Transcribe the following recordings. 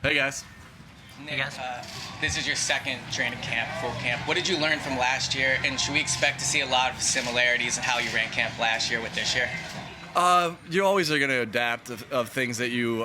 Hey guys. Hey guys. This is your second training camp, full camp. What did you learn from last year, and should we expect to see a lot of similarities in how you ran camp last year with this year? You always are going to adapt of things that you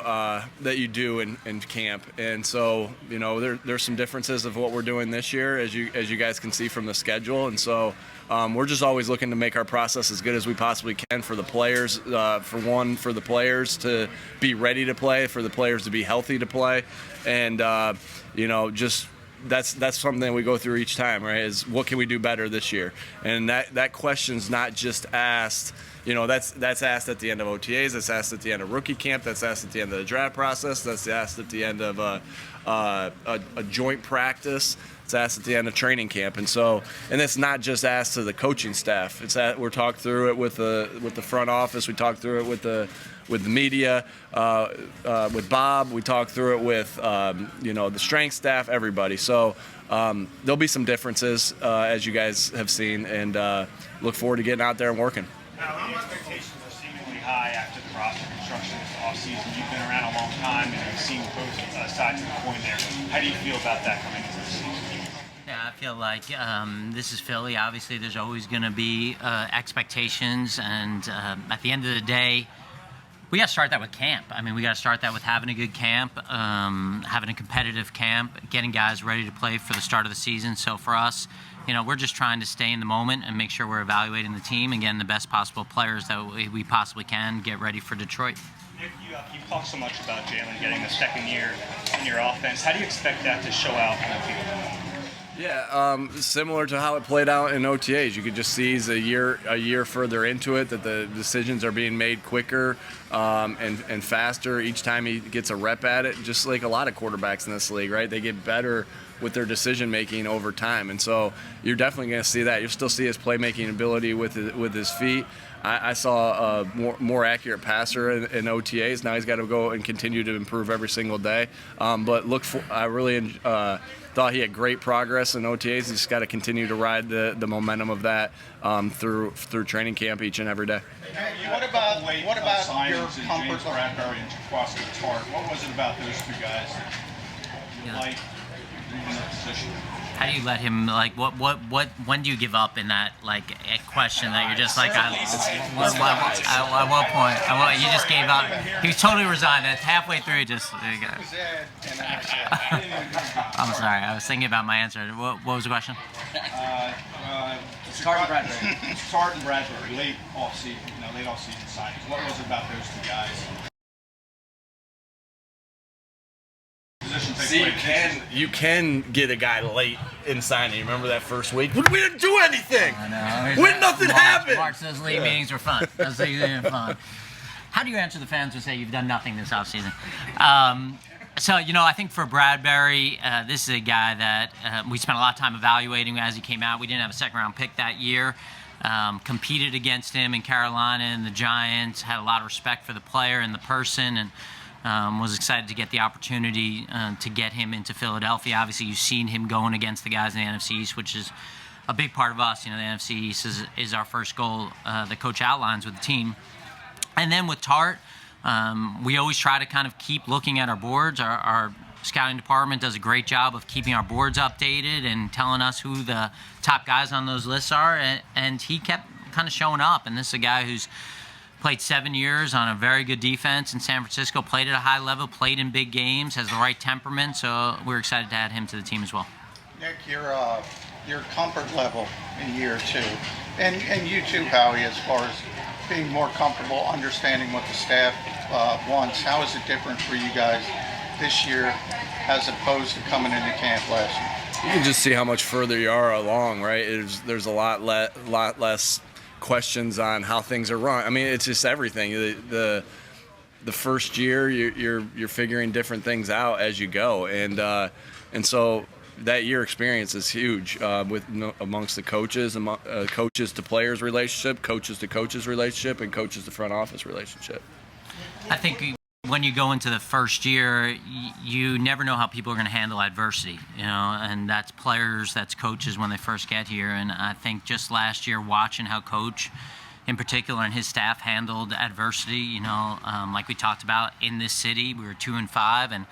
do in camp, and so there's some differences of what we're doing this year, as you guys can see from the schedule, and so we're just always looking to make our process as good as we possibly can for the players. For the players to be ready to play, for the players to be healthy to play, and just. That's something that we go through each time, right? Is what can we do better this year? And that question's not just asked. That's asked at the end of OTAs. That's asked at the end of rookie camp. That's asked at the end of the draft process. That's asked at the end of a joint practice. It's asked at the end of training camp. And it's not just asked to the coaching staff. We're talked through it with the front office. We talked through it with the media, with Bob. We talked through it with the strength staff, everybody. So there'll be some differences as you guys have seen, and look forward to getting out there and working. Now, the expectations are seemingly high after the roster construction this offseason. You've been around a long time, and you've seen both sides of the coin there. How do you feel about that coming into the season? Yeah, I feel like this is Philly. Obviously, there's always going to be expectations, and at the end of the day, we got to start that with camp. I mean, we got to start that with having a good camp, having a competitive camp, getting guys ready to play for the start of the season. So for us, we're just trying to stay in the moment and make sure we're evaluating the team and getting the best possible players that we possibly can get ready for Detroit. Nick, you've talked so much about Jalen getting a second year in your offense. How do you expect that to show out on the field? Yeah, similar to how it played out in OTAs. You could just see he's a year further into it, that the decisions are being made quicker and faster each time he gets a rep at it, just like a lot of quarterbacks in this league, right? They get better with their decision making over time, and so you're definitely going to see that. You'll still see his playmaking ability with his feet. I saw a more accurate passer in OTAs. Now he's got to go and continue to improve every single day. But I really thought he had great progress in OTAs. He's just got to continue to ride the momentum of that through training camp each and every day. What about your comfort? Bradbury and Tart? What was it about those two guys that you like in the position? How do you let him, when do you give up in that, a question that you're just like, at what point? You just gave up. He was totally resigned. At halfway through, there you go. I'm sorry, I was thinking about my answer. What was the question? Tart and Bradbury, late off-season signings. What was it about those two guys? See, you can get a guy late in signing. Remember that first week? We didn't do anything. I know. When nothing happened. March, those league meetings were fun. How do you answer the fans who say you've done nothing this offseason? I think for Bradbury, this is a guy that we spent a lot of time evaluating as he came out. We didn't have a second-round pick that year. Competed against him in Carolina and the Giants. Had a lot of respect for the player and the person, and was excited to get the opportunity to get him into Philadelphia. Obviously, you've seen him going against the guys in the NFC East, which is a big part of us. The NFC East is our first goal the coach outlines with the team. And then with Tart, we always try to kind of keep looking at our boards. Our scouting department does a great job of keeping our boards updated and telling us who the top guys on those lists are. And he kept kind of showing up. And this is a guy who's played 7 years on a very good defense in San Francisco, played at a high level, played in big games, has the right temperament, so we're excited to add him to the team as well. Nick, your comfort level in year two, and you too, Howie, as far as being more comfortable, understanding what the staff wants. How is it different for you guys this year as opposed to coming into camp last year? You can just see how much further you are along, right? There's a lot less questions on how things are run. I mean, it's just everything. The first year you're figuring different things out as you go, and so that year experience is huge amongst the coaches, coaches to players relationship, coaches to coaches relationship, and coaches to front office relationship. I think when you go into the first year, you never know how people are going to handle adversity, and that's players, that's coaches when they first get here. And I think just last year, watching how Coach, in particular, and his staff handled adversity, like we talked about in this city, we were 2-5, and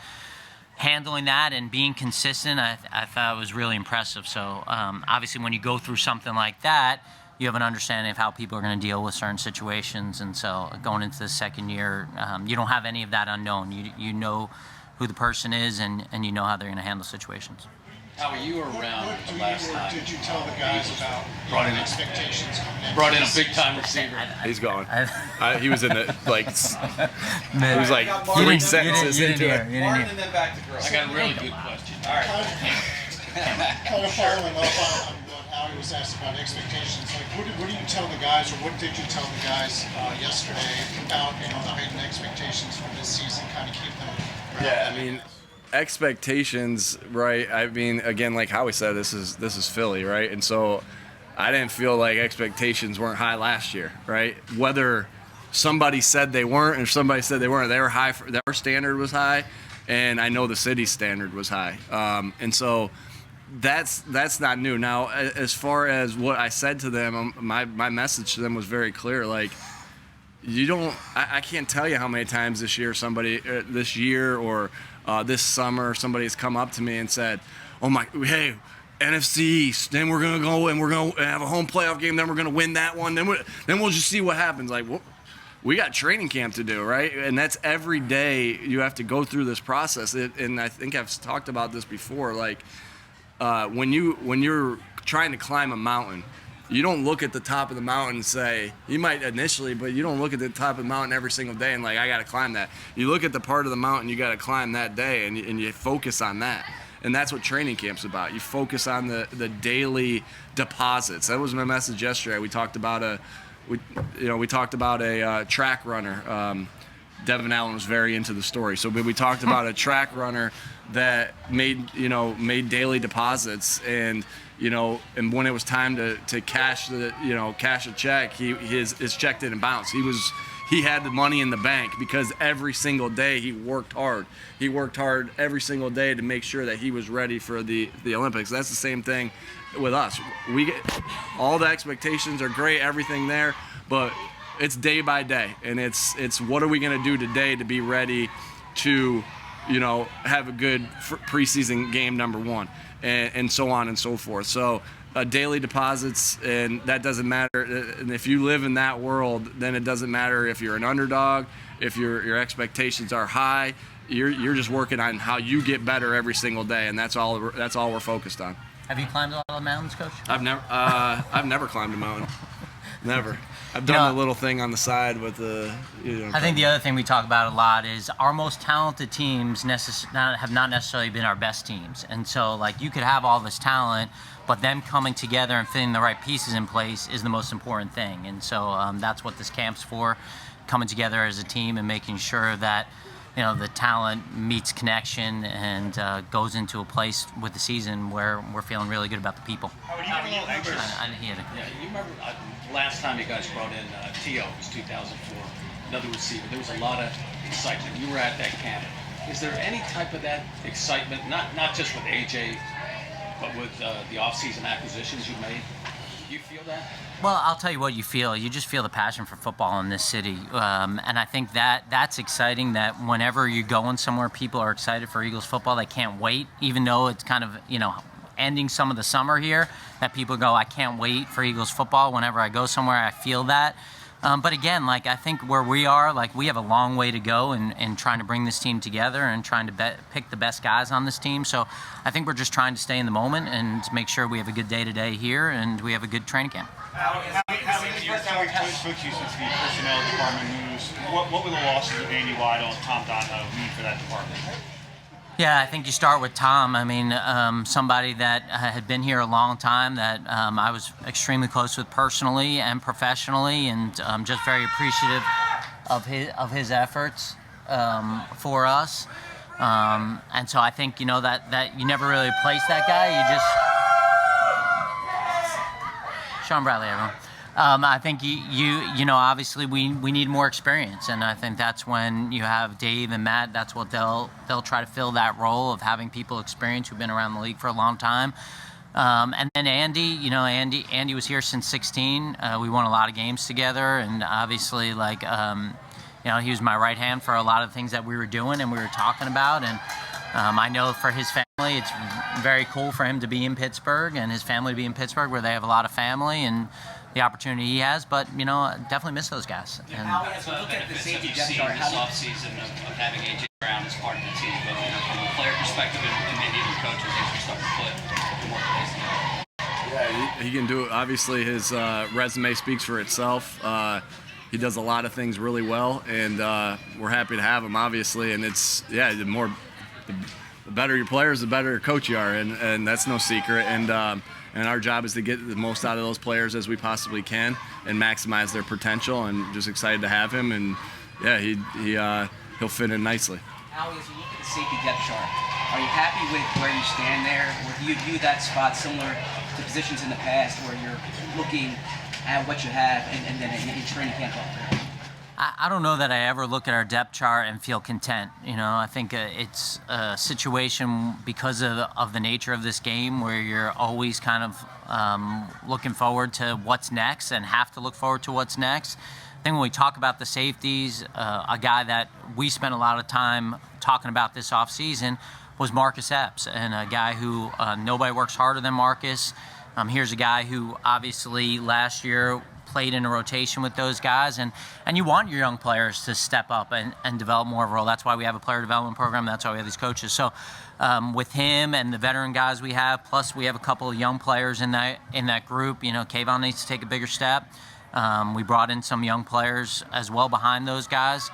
handling that and being consistent, I thought was really impressive. So obviously when you go through something like that, you have an understanding of how people are going to deal with certain situations. And so going into the second year, you don't have any of that unknown. You know who the person is, and you know how they're going to handle situations. How were you around the last time? Did you tell the guys about expectations coming in? Brought in a big-time receiver. He's gone. He was in the like. He was like You 3 didn't- sentences you didn't into hear, it. you didn't hear. And then back to girls. I got a really good question. All right. Kind of following up on what Howie was asked about expectations, like what do you tell the guys, or what did you tell the guys yesterday about the heightened expectations for this season, kind of keep them? Yeah, I mean, expectations, right? I mean, again, like Howie said, this is Philly, right? And so I didn't feel like expectations weren't high last year, right? Whether somebody said they weren't or somebody said they weren't, they were high. Their standard was high, and I know the city's standard was high. And so that's not new. Now, as far as what I said to them, my message to them was very clear. Like, I can't tell you how many times this year or this summer somebody's come up to me and said, "Oh my, hey, NFC East, then we're gonna go and we're gonna have a home playoff game, then we're gonna win that one, then we'll just see what happens." Like, we got training camp to do, right? And that's every day you have to go through this process. And I think I've talked about this before. Like, when you're trying to climb a mountain, you don't look at the top of the mountain and say, you might initially, but you don't look at the top of the mountain every single day and like, I got to climb that. You look at the part of the mountain you got to climb that day, and you focus on that. And that's what training camp's about. You focus on the daily deposits. That was my message yesterday. We talked about a track runner. Devin Allen was very into the story. So we talked about a track runner that made daily deposits, and when it was time to cash a check, his check didn't bounce. He had the money in the bank because every single day he worked hard. He worked hard every single day to make sure that he was ready for the Olympics. That's the same thing with us. We get all the expectations are great, everything there, but it's day by day, and it's what are we going to do today to be ready to have a good preseason game number one, and so on and so forth. So daily deposits, and that doesn't matter. And if you live in that world, then it doesn't matter if you're an underdog, if your expectations are high. You're just working on how you get better every single day, and that's all we're focused on. Have you climbed a lot of mountains, Coach? I've never climbed a mountain. Never. I've done the little thing on the side with the. I think the other thing we talk about a lot is our most talented teams have not necessarily been our best teams, and so like you could have all this talent, but them coming together and fitting the right pieces in place is the most important thing. And so that's what this camp's for, coming together as a team and making sure that the talent meets connection and goes into a place with the season where we're feeling really good about the people. How are you a little anxious? Yeah, You remember last time you guys brought in T.O. It was 2004, another receiver. There was a lot of excitement. You were at that camp. Is there any type of that excitement, not just with A.J., but with the offseason acquisitions you made? Do you feel that? Well, I'll tell you what you feel. You just feel the passion for football in this city. And I think that's exciting that whenever you're going somewhere, people are excited for Eagles football. They can't wait, even though it's kind of, ending some of the summer here, that people go, I can't wait for Eagles football. Whenever I go somewhere, I feel that. But again, like I think where we are, like we have a long way to go in trying to bring this team together and trying to pick the best guys on this team. So I think we're just trying to stay in the moment and make sure we have a good day-to-day here and we have a good training camp. How many years can we coach you since the personnel department moves? What will the losses of Andy Weidel and Tom Donahoe mean for that department? Yeah, I think you start with Tom. I mean, somebody that had been here a long time that I was extremely close with personally and professionally, and just very appreciative of his efforts for us. And so I think that you never really replace that guy. You just Sean Bradley, everyone. I think obviously we need more experience, and I think that's when you have Dave and Matt. That's what they'll try to fill that role of having people experience who've been around the league for a long time. And then Andy, Andy was here since 16. We won a lot of games together, and obviously he was my right hand for a lot of things that we were doing and we were talking about. And I know for his family, it's very cool for him to be in Pittsburgh and his family to be in Pittsburgh, where they have a lot of family and the opportunity he has. But definitely miss those guys. And As we look at the safety depth chart, this offseason of having AJ Brown as part of the team, but from a player perspective and maybe even coaches, as we start to put more plays together. Yeah, he can do it. Obviously, his resume speaks for itself. He does a lot of things really well, and we're happy to have him, obviously. And the better your players, the better your coach you are, and that's no secret. And our job is to get the most out of those players as we possibly can and maximize their potential. And just excited to have him. And yeah, he'll fit in nicely. Howie, as you look at the safety depth chart, are you happy with where you stand there, or do you view that spot similar to positions in the past where you're looking at what you have and then in training camp up there? I don't know that I ever look at our depth chart and feel content. I think it's a situation because of the nature of this game where you're always kind of looking forward to what's next and have to look forward to what's next. I think when we talk about the safeties, a guy that we spent a lot of time talking about this offseason was Marcus Epps, and a guy who nobody works harder than Marcus. Here's a guy who obviously last year played in a rotation with those guys, and you want your young players to step up and develop more of a role. That's why we have a player development program. That's why we have these coaches. So with him and the veteran guys we have, plus we have a couple of young players in that group. Kayvon needs to take a bigger step. We brought in some young players as well behind those guys.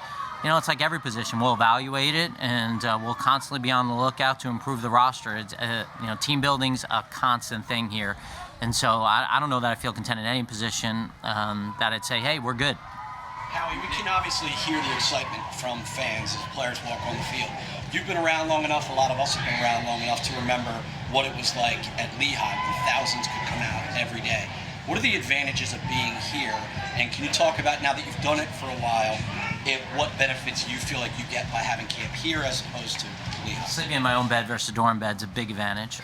It's like every position. We'll evaluate it, and we'll constantly be on the lookout to improve the roster. It's, team building's a constant thing here. And so I don't know that I feel content in any position that I'd say, hey, we're good. Howie, we can obviously hear the excitement from fans as players walk on the field. You've been around long enough, a lot of us have been around long enough to remember what it was like at Lehigh when thousands could come out every day. What are the advantages of being here? And can you talk about, now that you've done it for a while, what benefits you feel like you get by having camp here as opposed to Lehigh? Sleeping in my own bed versus a dorm bed's a big advantage,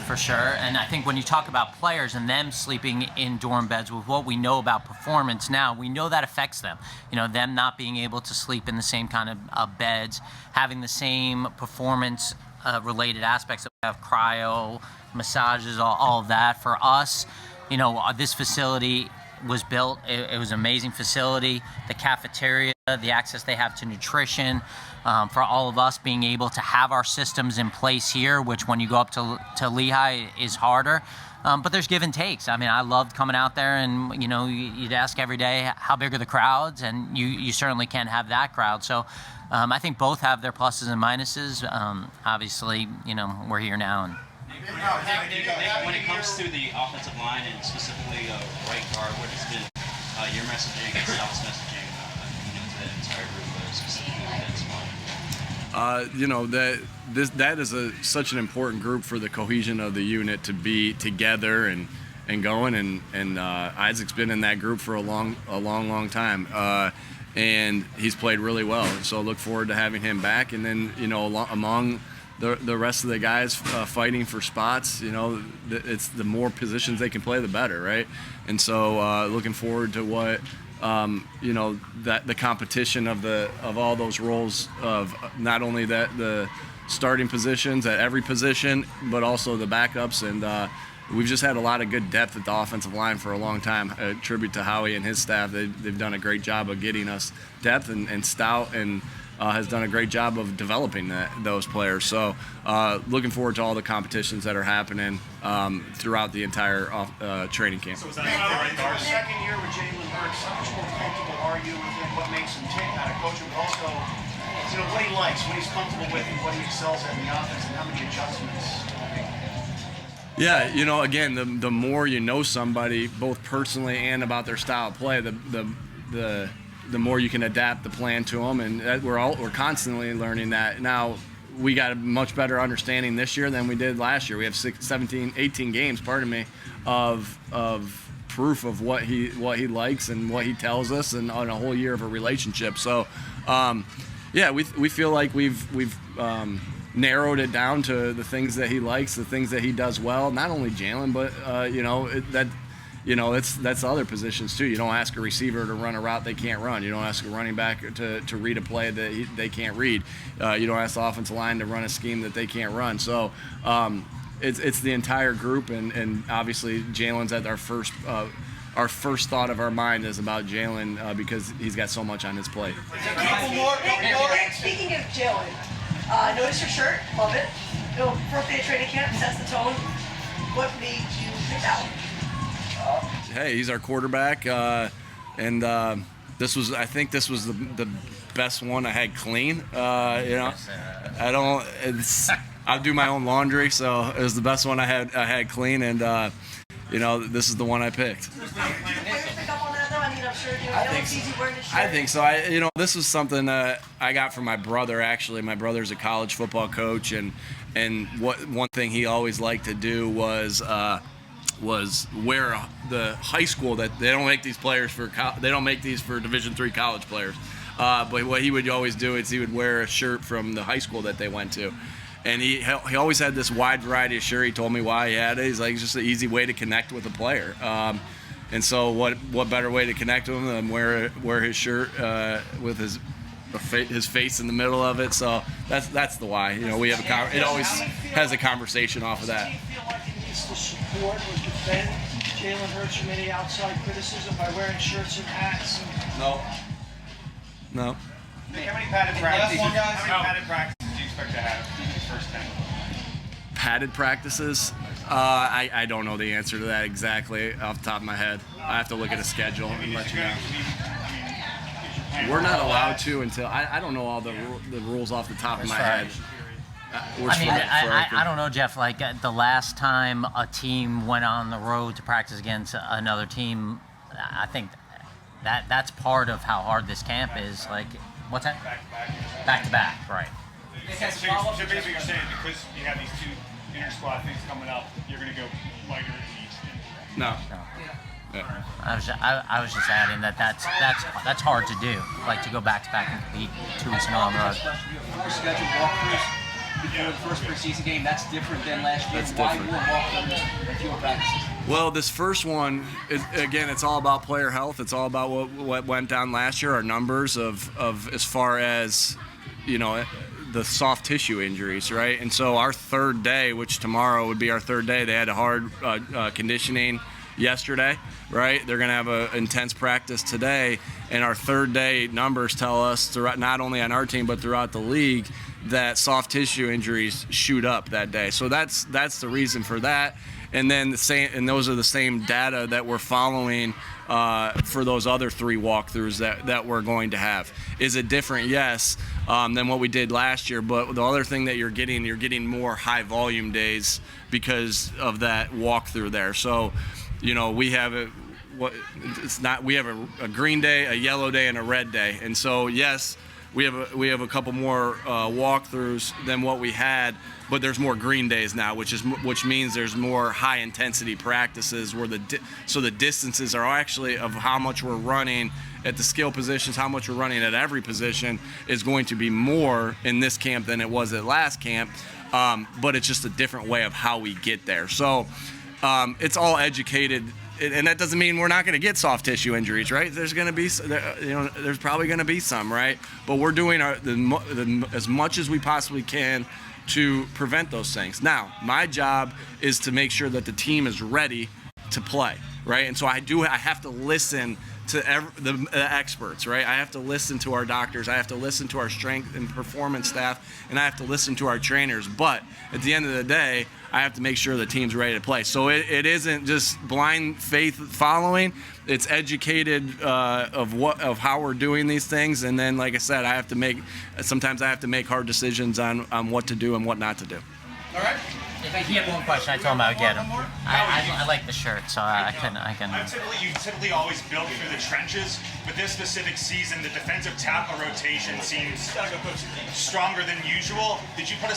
for sure. And I think when you talk about players and them sleeping in dorm beds, with what we know about performance now, we know that affects them. Them not being able to sleep in the same kind of beds, having the same performance related aspects of cryo, massages, all of that. For us, this facility was built. It was an amazing facility. The cafeteria, the access they have to nutrition, for all of us being able to have our systems in place here, which when you go up to Lehigh is harder. But there's give and takes. I mean, I loved coming out there, and you'd ask every day how big are the crowds, and you certainly can't have that crowd. So I think both have their pluses and minuses. Obviously, we're here now. And When it comes to the offensive line and specifically right guard, what has been your messaging and Sal's messaging to the entire group, specifically that spot? That is such an important group for the cohesion of the unit to be together and going. And Isaac's been in that group for a long time. And he's played really well. And so look forward to having him back. And then, among the rest of the guys fighting for spots, it's the more positions they can play, the better, right? And so looking forward to what, that the competition of all those roles, of not only the starting positions at every position, but also the backups. And we've just had a lot of good depth at the offensive line for a long time. A tribute to Howie and his staff. They've done a great job of getting us depth, and Stout and has done a great job of developing those players. So looking forward to all the competitions that are happening throughout the entire training camp. So is that the second year with Jalen Hurts? How much more comfortable are you with him? What makes him tick out of coaching, but also what he likes, what he's comfortable with, and what he excels at in the offense, and how many adjustments? Yeah, again, the more you know somebody, both personally and about their style of play, the more you can adapt the plan to them, and we're constantly learning that. Now, we got a much better understanding this year than we did last year. We have 18 games, of proof of what he likes and what he tells us, and on a whole year of a relationship. So, we feel like we've narrowed it down to the things that he likes, the things that he does well. Not only Jalen, but that's the other positions too. You don't ask a receiver to run a route they can't run. You don't ask a running back to read a play that they can't read. You don't ask the offensive line to run a scheme that they can't run. So it's the entire group, and obviously Jalen's at our first thought of our mind is about Jalen because he's got so much on his plate. Speaking of Jalen, notice your shirt, love it. First day of training camp sets the tone. What made you pick that one? Hey, he's our quarterback, and I think this was the best one I had clean. I do my own laundry, so it was the best one I had clean, and this is the one I picked. I think so. This was something I got from my brother. Actually, my brother's a college football coach, and one thing he always liked to do was wear the high school that they don't make these players they don't make these for Division III college players. But what he would always do is he would wear a shirt from the high school that they went to. And he always had this wide variety of shirt. He told me why he had it. He's like, it's just an easy way to connect with a player. And so what better way to connect with him than wear his shirt with his face in the middle of it. So that's the why. We have it always has a conversation off of that. Do you feel like it needs to support or defend Jalen Hurts from any outside criticism by wearing shirts and hats? No. How many padded practices do you expect to have in the first 10? Padded practices? I don't know the answer to that exactly off the top of my head. I have to look at a schedule and let you know. We're not allowed to until I don't know all the rules off the top of my head. I don't know, Jeff. Like the last time a team went on the road to practice against another team, I think that's part of how hard this camp is. Like, what's that? Back to back, right? So basically you're saying because you have these two inter-squad things coming up, you're going to go lighter in each? No. Yeah. I was just adding that's hard to do, like to go back to back and compete 2 weeks in a row on the road. Your scheduled walkthroughs before the first preseason game, that's different than last year. Why more walkthroughs and fewer practices? Well, this first one, again, it's all about player health. It's all about what went down last year, our numbers of as far as, the soft tissue injuries, right? And so our third day, which tomorrow would be our third day, they had a hard conditioning yesterday, right? They're going to have an intense practice today, and our third day numbers tell us, not only on our team but throughout the league, that soft tissue injuries shoot up that day. So that's the reason for that. And then those are the same data that we're following for those other 3 walkthroughs that we're going to have. Is it different? Yes, than what we did last year. But the other thing that you're getting more high volume days because of that walkthrough there. So, we have we have a green day, a yellow day, and a red day. And so yes, we have a couple more walkthroughs than what we had. But there's more green days now, which means there's more high intensity practices where so the distances are actually of how much we're running at the skill positions, how much we're running at every position is going to be more in this camp than it was at last camp. But it's just a different way of how we get there. So it's all educated. And that doesn't mean we're not going to get soft tissue injuries, right? There's going to be, there's probably going to be some, right? But we're doing as much as we possibly can to prevent those things. Now, my job is to make sure that the team is ready to play, right? And so I have to listen to the experts, right? I have to listen to our doctors. I have to listen to our strength and performance staff, and I have to listen to our trainers. But at the end of the day, I have to make sure the team's ready to play. So it isn't just blind faith following. It's educated of how we're doing these things, and then, like I said, sometimes I have to make hard decisions on what to do and what not to do. All right. If he had one question, I told him I would get him. I like the shirt, so I can. You typically always build through the trenches, but this specific season, the defensive tackle rotation seems stronger than usual. Did you put a